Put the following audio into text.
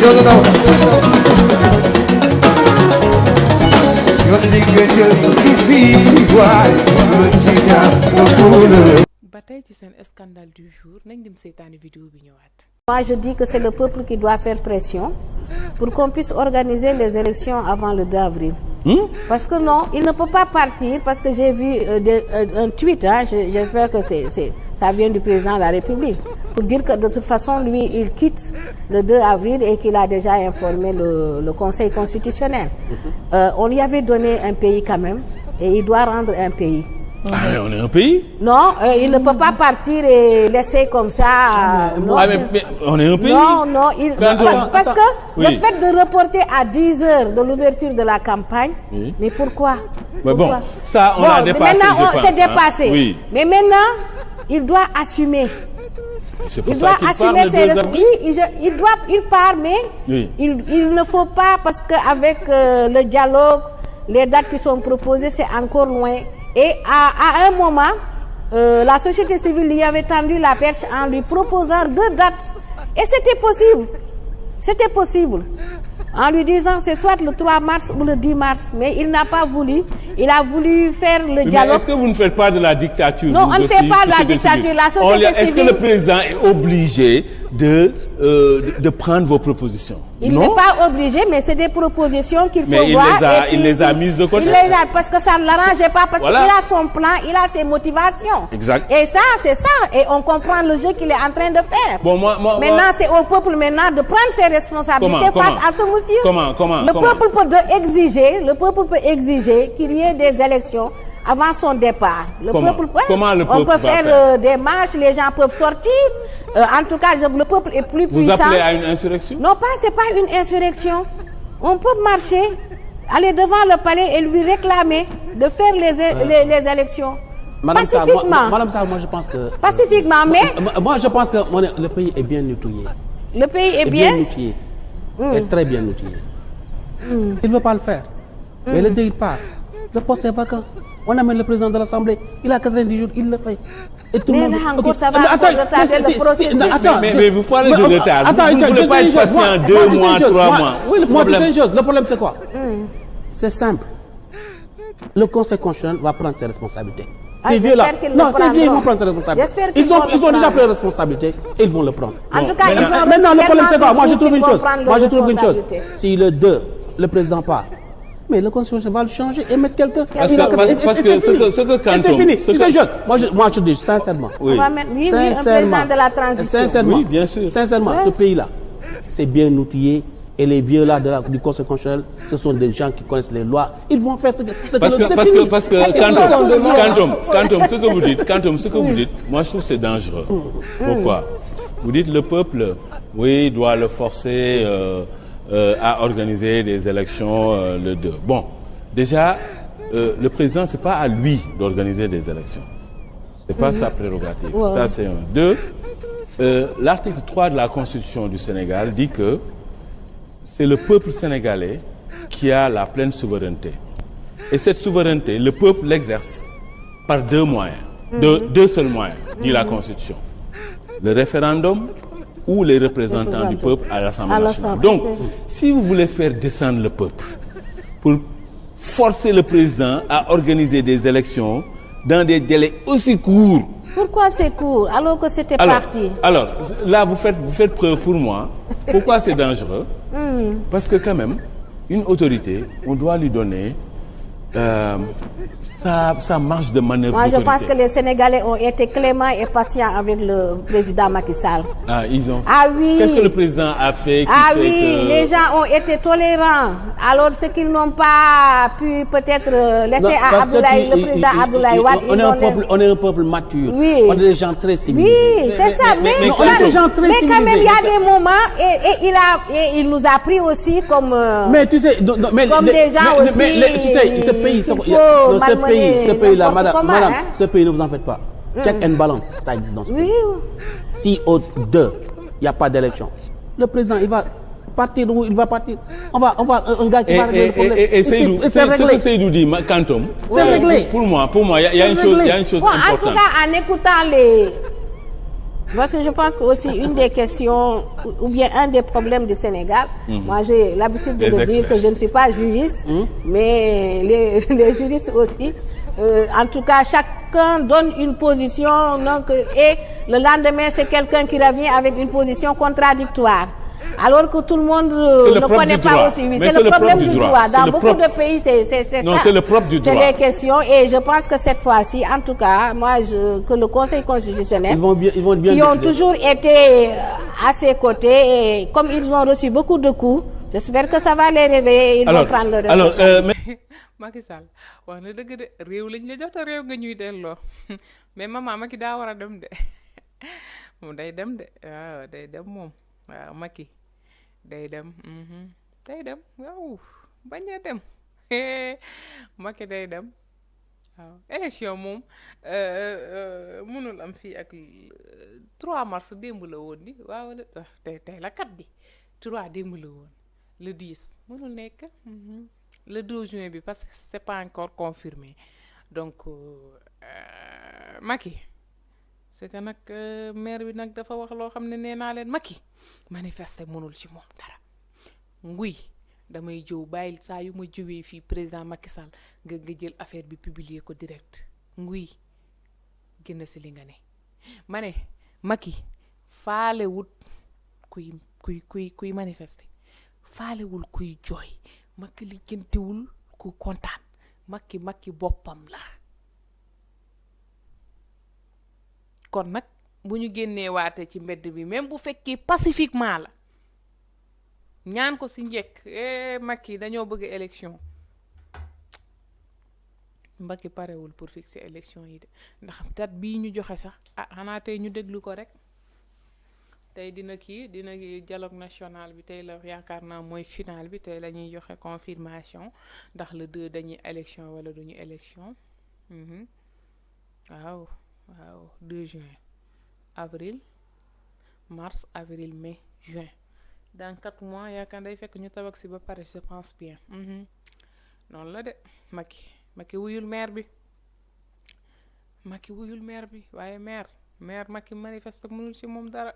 ba tey ci seen scandale du jour nañ dem seetaani vidéo bi ñëwaat. Moi je dis que c'est le peuple qui doit faire pression pour qu'on puisse organiser les élections avant le 2 avril. Parce que non, il ne peut pas partir parce que j'ai vu un tweet, j'espère que ça vient du président de la République, pour dire que de toute façon, lui, il quitte le 2 avril et qu'il a déjà informé le Conseil constitutionnel. On lui avait donné un pays quand même et il doit rendre un pays. Ah, on est un pays? Non, il ne peut pas partir et laisser comme ça. Non, mais on est un pays? Non, parce que le fait de reporter à 10 heures de l'ouverture de la campagne, mais pourquoi? Mais bon, ça on a dépassé, maintenant, je pense. C'est dépassé. Oui. Mais maintenant, il doit assumer. C'est pour Il ça doit qu'il assumer parle ses le 2 avril. il part, mais il ne faut pas, parce qu'avec le dialogue, les dates qui sont proposées, c'est encore loin. Et à un moment, la société civile lui avait tendu la perche en lui proposant 2 dates. Et c'était possible. C'était possible. En lui disant c'est soit le 3 mars ou le 10 mars. Mais il n'a pas voulu. Il a voulu faire le dialogue. Est-ce que vous ne faites pas de la dictature? Non, on ne fait pas de la dictature. La société civile... Est-ce que le président est obligé de prendre vos propositions? Il n'est pas obligé, mais c'est des propositions qu'il faut voir. Mais il les a mises de côté. Parce que ça ne l'arrangeait pas, parce qu'il a son plan, il a ses motivations. Exact. Et ça, c'est ça. Et on comprend le jeu qu'il est en train de faire. Bon, maintenant, c'est au peuple maintenant de prendre ses responsabilités face à ce monsieur. Le peuple peut exiger qu'il y ait des élections avant son départ. Comment le peuple on peut va faire des marches, les gens peuvent sortir. En tout cas, le peuple est plus puissant. Vous appelez à une insurrection? Non, c'est pas une insurrection. On peut marcher, aller devant le palais et lui réclamer de faire les élections. Pacifiquement. Madame Sarr, moi je pense que... Pacifiquement, mais... Moi je pense que le pays est bien outillé. Le pays est bien outillé. Est très bien outillé. Il ne veut pas le faire. Mais le 2 il part. Le poste est vacant. On amène le président de l'Assemblée, il a 90 jours, il le fait. Et tout le monde... encore, ça va retarder le processus. Mais vous parlez de retard. Attends, vous ne pouvez pas être patient 2 mois, 3 mois. Oui, moi, tu sais une chose. Le problème, c'est quoi? C'est simple. Le Conseil constitutionnel va prendre ses responsabilités. Ces vieux-là, non, ces vieux, ils vont prendre ses responsabilités. Ils ont déjà pris les responsabilités et ils vont le prendre. En tout cas, maintenant, le problème, c'est quoi? Moi, je trouve une chose. Si le 2, le président part, mais le Conseil va le changer et mettre quelqu'un. Parce que ce que quand c'est fini. Tu sais une chose. Moi, je dis sincèrement. On va mettre un président de la transition. Sincèrement, oui, bien sûr. Sincèrement, ce pays-là, c'est bien outillé. Et les vieux-là du Conseil constitutionnel, ce sont des gens qui connaissent les lois. Ils vont faire ce que Quantum, ce que vous dites, moi je trouve que c'est dangereux. Pourquoi? Vous dites le peuple, oui, doit le forcer à organiser des élections le 2. Bon, déjà, le président, c'est pas à lui d'organiser des élections. C'est pas sa prérogative. Ça, c'est 1. 2, l'article 3 de la Constitution du Sénégal dit que c'est le peuple sénégalais qui a la pleine souveraineté. Et cette souveraineté, le peuple l'exerce par 2 moyens. 2 seuls moyens, dit la Constitution. Le référendum ou les représentants du peuple à l'Assemblée nationale. Donc, si vous voulez faire descendre le peuple pour forcer le président à organiser des élections dans des délais aussi courts. Pourquoi c'est court alors que c'était parti? Alors, là, vous faites preuve pour moi. Pourquoi c'est dangereux? Parce que quand même, une autorité, on doit lui donner sa marge de manœuvre. Moi, je pense que les Sénégalais ont été cléments et patients avec le président Macky Sall. Ah, ils ont. Ah oui. Qu'est-ce que le président a fait les gens ont été tolérants. Alors, ce qu'ils n'ont pas pu peut-être laisser à Abdoulaye, le président Abdoulaye Wade. On est un peuple mature. Oui. On est des gens très civilisés. Oui, c'est ça. Mais quand même, il y a des moments et il nous a pris aussi comme. Mais tu sais, comme des gens aussi. Mais tu sais, ce pays, ce pays-là, madame, ce pays, ne vous en faites pas. Check and balance, ça existe dans ce pays. Si au 2, il n'y a pas d'élection, le président, il va partir où il va partir. On va un gars qui va régler le problème. Et ce que Seydou dit, Quantum, c'est réglé. Pour moi, il y a une chose importante. En tout cas, en écoutant Parce que je pense que aussi une des questions ou bien un des problèmes du Sénégal, moi j'ai l'habitude de le dire que je ne suis pas juriste, mais les juristes aussi, en tout cas chacun donne une position donc, et le lendemain c'est quelqu'un qui revient avec une position contradictoire. Alors que tout le monde ne connaît pas aussi. Oui, c'est le problème du droit. Dans beaucoup de pays, c'est ça. Non, c'est le propre du droit. C'est les questions. Et je pense que cette fois-ci, en tout cas, que le Conseil constitutionnel, ils vont bien qui ont toujours été à ses côtés, et comme ils ont reçu beaucoup de coups, j'espère que ça va les réveiller. Ils vont prendre le relais. Macky Sall wax na dëgg de réew lañ la jox te réew nga ñuy delloo mais maman Macky daa war a dem de moom day dem de waaw day dem moom waaw Macky day dem waaw bañ a dem Macky day dem waaw élection moom mënul am fii ak 3 mars démb la woon di waaw tey la 4 di 3 démb la woon le 10 mënul nekk le 2 juin bi parce que c'est pas encore confirmé donc Macky c'est que nag maire bi nag dafa wax loo xam ne nee naa leen Macky manifester mënul ci moom dara nguy damay jëw bàyyil saa yu ma jëwee fii président Macky Sall nga jël affaire bi publier ko direct nguy génn si li nga ne ma ne Macky faalewut kuy manifester faalewul kuy jooy Macky li jëntiwul ku kontaan Macky boppam la kon nag bu ñu génnee waate ci mbedd bi même bu fekkee pacifiquement la ñaan ko si njëkk Macky dañoo bëgg élection Macky parewul pour fixer élection yi de ndax date bii ñu joxe sax xanaa tey ñu déglu ko rek tey dina dialogue national bi tey la yaakaar naa mooy final bi tey la ñuy joxe confirmation ndax le 2 dañuy élection wala duñu élection waaw 2 juin avril mars avril mai juin dans 4 mois yaakaar day fekk ñu tabax si ba pare je pense bien noonu la de Macky wuyul maire bi waaye maire Macky manifeste mënul ci moom dara.